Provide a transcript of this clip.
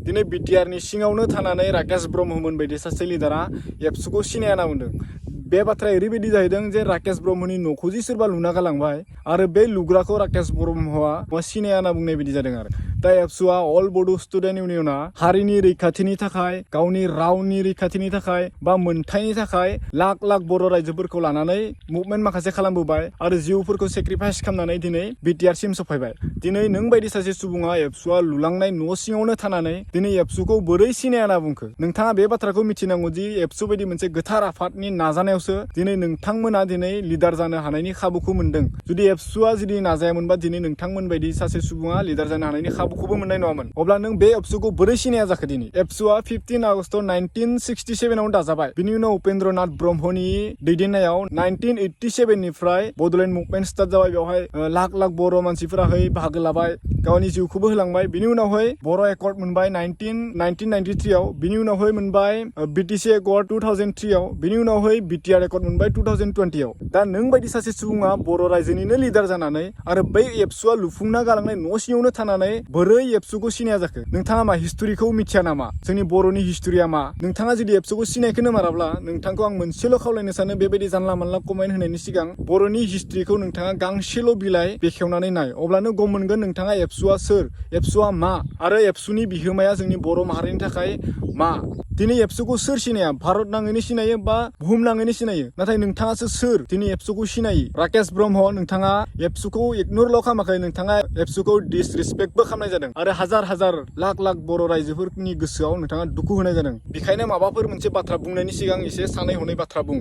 दिनै बिटिआरनि सिङावनो थानानै राकेश ब्रह्ममोन बायदि सासे लिडारा एबसुखौ सिनाया होनना बुंदों। बे बाथ्राया ओरैबायदि जाहैदों जे राकेश ब्रह्मनि न'खौ जि सोरबा लुना गालांबाय आरो बे लुग्राखौ राकेश ब्रह्मआ सिनाया होनना बुंनाय बायदि जादों आरो। दा एबसुआ अल बड' स्टुडेन्ट इउनियना हारिनि रैखाथिनि थाखाय, गावनि रावनि रैखाथिनि थाखाय बा मोनथायनि थाखाय लाख लाख बर' रायजोफोरखौ लानानै मुभमेन्ट माखासे खालामबोबाय आरो जिउफोरखौ सेक्रिफाइस खालामनानै दिनै बिटिआरसिम सफायबाय। दिनै नों बायदि सासे सुबुङा एबसुआ लुलांनाय न' सिङावनो थानानै दिनै एबसुखौ बोरै सिनाया होनना बुंखो? नोंथाङा बे बाथ्राखौ मिथिनांगौ दि एबसु बायदि मोनसे गोथार आफादनि नाजानायावसो दिनै नोंथांमोना दिनै लिडार जानो हानायनि खाबुखौ मोन्दों। जुदि एबसुआ जुदि नाजायामोनबा दिनै नोंथांमोन बायदि सासे सुबुङा लिडार जानो हानायनि खाबुखौबो मोननाय नङामोन। अब्ला नों बे एबसुखौ बोरै सिनाया जाखो दिनै? एबसुआ 15 आगस्ट 1967 दाजाबाय। बिनि उनाव उपेन्द्रनाथ ब्रह्मनि दैदेननायाव 1987 निफ्राय बड'लेण्ड मुभमेन्ट स्टार्ट जाबाय। बेवहाय लाख लाख बर' मानसिफोराहाय बाहागो लाबाय, गावनि जिउखौबो होलांबाय। बिनि उनावहाय बर' एकर्ड मोनबाय 1993 आव, बिनि उनावहाय मोनबाय बिटिसि एकर्ड 2003 आव, बिनि उनावहाय बिटिआर एकर्ड मोनबाय 2020 आव। दा नों बायदि सासे सुबुङा बर' रायजोनिनो लिडार जानानै आरो बै एबसुआ लुफुंना गालांनाय न' सिङावनो थानानै बोरै एबसुखौ सिनाया जाखो? नोंथाङा मा हिस्ट'रिखौ मिथिया नामा? जोंनि बर'नि हिस्ट'रिया मा? नोंथाङा जुदि एबसुखौ सिनायखोनो माराब्ला नोंथांखौ आं मोनसेल' खावलायनो सानो, बेबायदि जानला मानला कमेन्ट होनायनि सिगां बर'नि हिस्ट'रिखौ नोंथाङा गांसेल' बिलाइ बेखेवनानै नाय। अब्लानो गम मोनगोन नोंथाङा एबसुआ सोर, एबसुआ मा आरो एबसुनि बिहोमाया जोंनि बर' माहारिनि थाखाय मा। दिनै एबसुखौ सोर सिनाया? भारत नाङैनो सिनायो बा बुहुम नाङैनो सिनायो। नाथाय नोंथाङासो सोर दिनै एबसुखौ सिनायो? राकेश ब्रह्म, नोंथाङा एबसुखौ इगनरल' खालामाखै, नोंथाङा एबसुखौ डिसरिसपेक्टबो खालामनाय जादों आरो हाजार हाजार लाख लाख बर' रायजोफोरनि गोसोआव नोंथाङा दुखु होनाय जादों। बेखायनो माबाफोर मोनसे बाथ्रा बुंनायनि सिगां एसे सानै हनै बाथ्रा बुं।